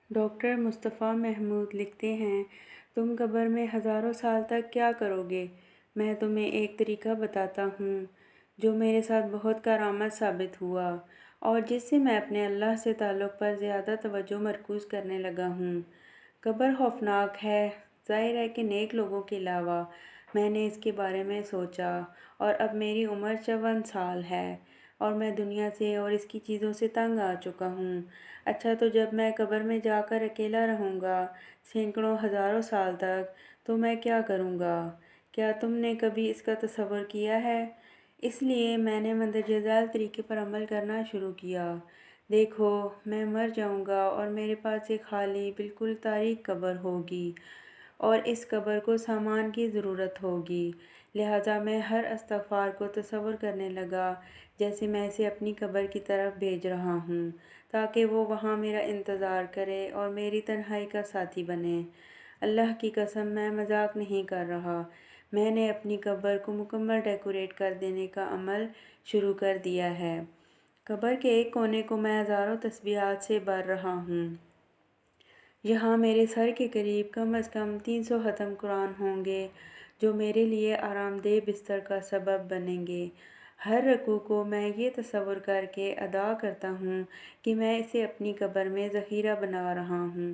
Doctor مصطفیٰ محمود لکھتے ہیں، تم قبر میں ہزاروں سال تک کیا کرو گے؟ میں تمہیں ایک طریقہ بتاتا ہوں جو میرے ساتھ بہت کارآمد ثابت ہوا اور جس سے میں اپنے اللہ سے تعلق پر زیادہ توجہ مرکوز کرنے لگا ہوں۔ قبر خوفناک ہے، ظاہر ہے کہ نیک لوگوں کے علاوہ۔ میں نے اس کے بارے میں سوچا اور اب میری عمر 54 سال ہے اور میں دنیا سے اور اس کی چیزوں سے تنگ آ چکا ہوں۔ اچھا، تو جب میں قبر میں جا کر اکیلا رہوں گا سینکڑوں ہزاروں سال تک تو میں کیا کروں گا؟ کیا تم نے کبھی اس کا تصور کیا ہے؟ اس لیے میں نے مندرجہ ذیل طریقے پر عمل کرنا شروع کیا۔ دیکھو، میں مر جاؤں گا اور میرے پاس ایک خالی بالکل تاریک قبر ہوگی اور اس قبر کو سامان کی ضرورت ہوگی۔ لہٰذا میں ہر استغفار کو تصور کرنے لگا جیسے میں اسے اپنی قبر کی طرف بھیج رہا ہوں تاکہ وہ وہاں میرا انتظار کرے اور میری تنہائی کا ساتھی بنے۔ اللہ کی قسم، میں مذاق نہیں کر رہا۔ میں نے اپنی قبر کو مکمل ڈیکوریٹ کر دینے کا عمل شروع کر دیا ہے۔ قبر کے ایک کونے کو میں ہزاروں تسبیحات سے بھر رہا ہوں۔ یہاں میرے سر کے قریب کم از کم 300 ختم قرآن ہوں گے جو میرے لیے آرام دہ بستر کا سبب بنیں گے۔ ہر رکوع کو میں یہ تصور کر کے ادا کرتا ہوں کہ میں اسے اپنی قبر میں ذخیرہ بنا رہا ہوں۔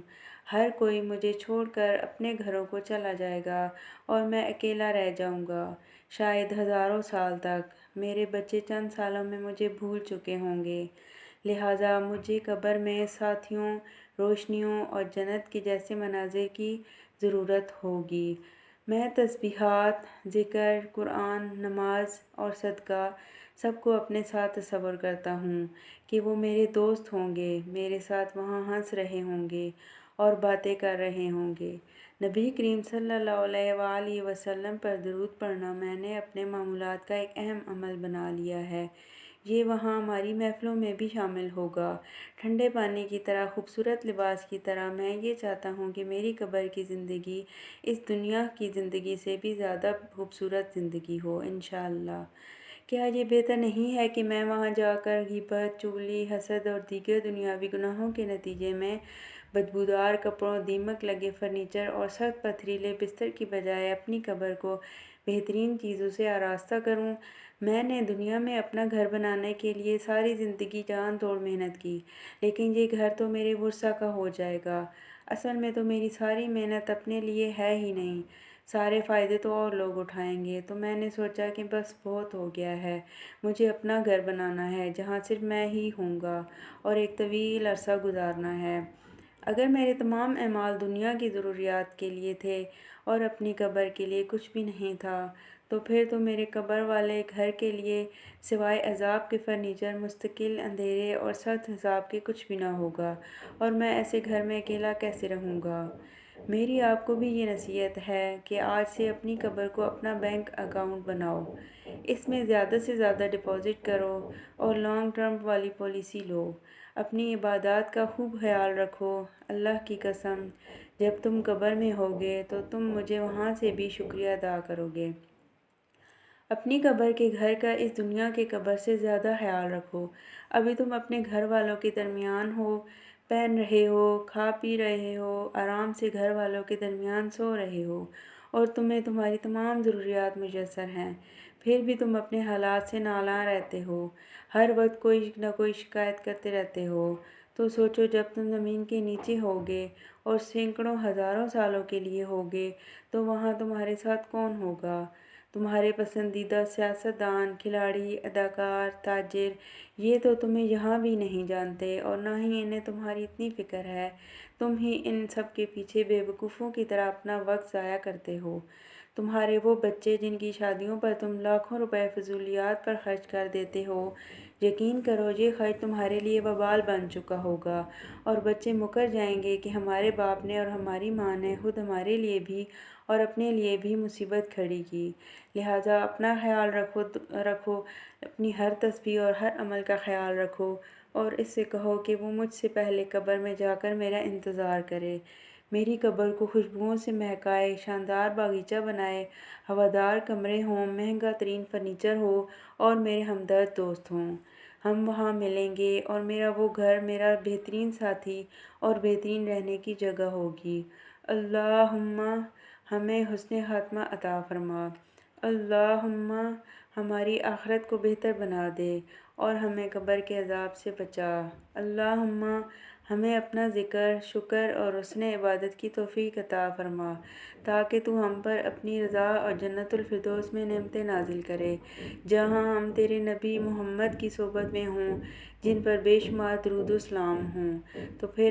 ہر کوئی مجھے چھوڑ کر اپنے گھروں کو چلا جائے گا اور میں اکیلا رہ جاؤں گا، شاید ہزاروں سال تک۔ میرے بچے چند سالوں میں مجھے بھول چکے ہوں گے، لہٰذا مجھے قبر میں ساتھیوں، روشنیوں اور جنت کے جیسے مناظر کی ضرورت ہوگی۔ میں تسبیحات، ذکر، قرآن، نماز اور صدقہ سب کو اپنے ساتھ تصور کرتا ہوں کہ وہ میرے دوست ہوں گے، میرے ساتھ وہاں ہنس رہے ہوں گے اور باتیں کر رہے ہوں گے۔ نبی کریم صلی اللہ علیہ وآلہ وسلم پر درود پڑھنا میں نے اپنے معمولات کا ایک اہم عمل بنا لیا ہے۔ یہ وہاں ہماری محفلوں میں بھی شامل ہوگا۔ ٹھنڈے پانی کی طرح، خوبصورت لباس کی طرح میں یہ چاہتا ہوں کہ میری قبر کی زندگی اس دنیا کی زندگی سے بھی زیادہ خوبصورت زندگی ہو، انشاءاللہ۔ کیا یہ بہتر نہیں ہے کہ میں وہاں جا کر غیبت، چغلی، حسد اور دیگر دنیاوی گناہوں کے نتیجے میں بدبودار کپڑوں، دیمک لگے فرنیچر اور سخت پتھریلے بستر کی بجائے اپنی قبر کو بہترین چیزوں سے آراستہ کروں؟ میں نے دنیا میں اپنا گھر بنانے کے لیے ساری زندگی جان توڑ محنت کی، لیکن یہ گھر تو میرے ورثہ کا ہو جائے گا۔ اصل میں تو میری ساری محنت اپنے لیے ہے ہی نہیں، سارے فائدے تو اور لوگ اٹھائیں گے۔ تو میں نے سوچا کہ بس بہت ہو گیا ہے، مجھے اپنا گھر بنانا ہے جہاں صرف میں ہی ہوں گا اور ایک طویل عرصہ گزارنا ہے۔ اگر میرے تمام اعمال دنیا کی ضروریات کے لیے تھے اور اپنی قبر کے لیے کچھ بھی نہیں تھا، تو پھر تو میرے قبر والے گھر کے لیے سوائے عذاب کے فرنیچر، مستقل اندھیرے اور سخت حساب کے کچھ بھی نہ ہوگا، اور میں ایسے گھر میں اکیلا کیسے رہوں گا؟ میری آپ کو بھی یہ نصیحت ہے کہ آج سے اپنی قبر کو اپنا بینک اکاؤنٹ بناؤ، اس میں زیادہ سے زیادہ ڈپازٹ کرو اور لانگ ٹرم والی پالیسی لو۔ اپنی عبادات کا خوب خیال رکھو۔ اللہ کی قسم، جب تم قبر میں ہوگے تو تم مجھے وہاں سے بھی شکریہ ادا کرو گے۔ اپنی قبر کے گھر کا اس دنیا کے قبر سے زیادہ خیال رکھو۔ ابھی تم اپنے گھر والوں کے درمیان ہو، پہن رہے ہو، کھا پی رہے ہو، آرام سے گھر والوں کے درمیان سو رہے ہو اور تمہیں تمہاری تمام ضروریات میسر ہیں، پھر بھی تم اپنے حالات سے نالاں رہتے ہو، ہر وقت کوئی نہ کوئی شکایت کرتے رہتے ہو۔ تو سوچو، جب تم زمین کے نیچے ہوگے اور سینکڑوں ہزاروں سالوں کے لیے ہوگے تو وہاں تمہارے ساتھ کون ہوگا؟ تمہارے پسندیدہ سیاستدان، کھلاڑی، اداکار، تاجر؟ یہ تو تمہیں یہاں بھی نہیں جانتے اور نہ ہی انہیں تمہاری اتنی فکر ہے، تم ہی ان سب کے پیچھے بے وقوفوں کی طرح اپنا وقت ضائع کرتے ہو۔ تمہارے وہ بچے جن کی شادیوں پر تم لاکھوں روپے فضولیات پر خرچ کر دیتے ہو، یقین کرو یہ خرچ تمہارے لیے وبال بن چکا ہوگا، اور بچے مکر جائیں گے کہ ہمارے باپ نے اور ہماری ماں نے خود ہمارے لیے بھی اور اپنے لیے بھی مصیبت کھڑی کی۔ لہٰذا اپنا خیال رکھو، اپنی ہر تسبیح اور ہر عمل کا خیال رکھو اور اس سے کہو کہ وہ مجھ سے پہلے قبر میں جا کر میرا انتظار کرے، میری قبر کو خوشبوؤں سے مہکائے، شاندار باغیچہ بنائے، ہوادار کمرے ہوں، مہنگا ترین فرنیچر ہو اور میرے ہمدرد دوست ہوں۔ ہم وہاں ملیں گے اور میرا وہ گھر میرا بہترین ساتھی اور بہترین رہنے کی جگہ ہوگی۔ اللہم ہمیں حسن خاتمہ عطا فرما۔ اللہم ہماری آخرت کو بہتر بنا دے اور ہمیں قبر کے عذاب سے بچا۔ اللہم ہمیں اپنا ذکر، شکر اور حسن عبادت کی توفیق عطا فرما تاکہ تو ہم پر اپنی رضا اور جنت الفردوس میں نعمتیں نازل کرے، جہاں ہم تیرے نبی محمد کی صحبت میں ہوں، جن پر بے شمار درود و سلام ہوں۔ تو پھر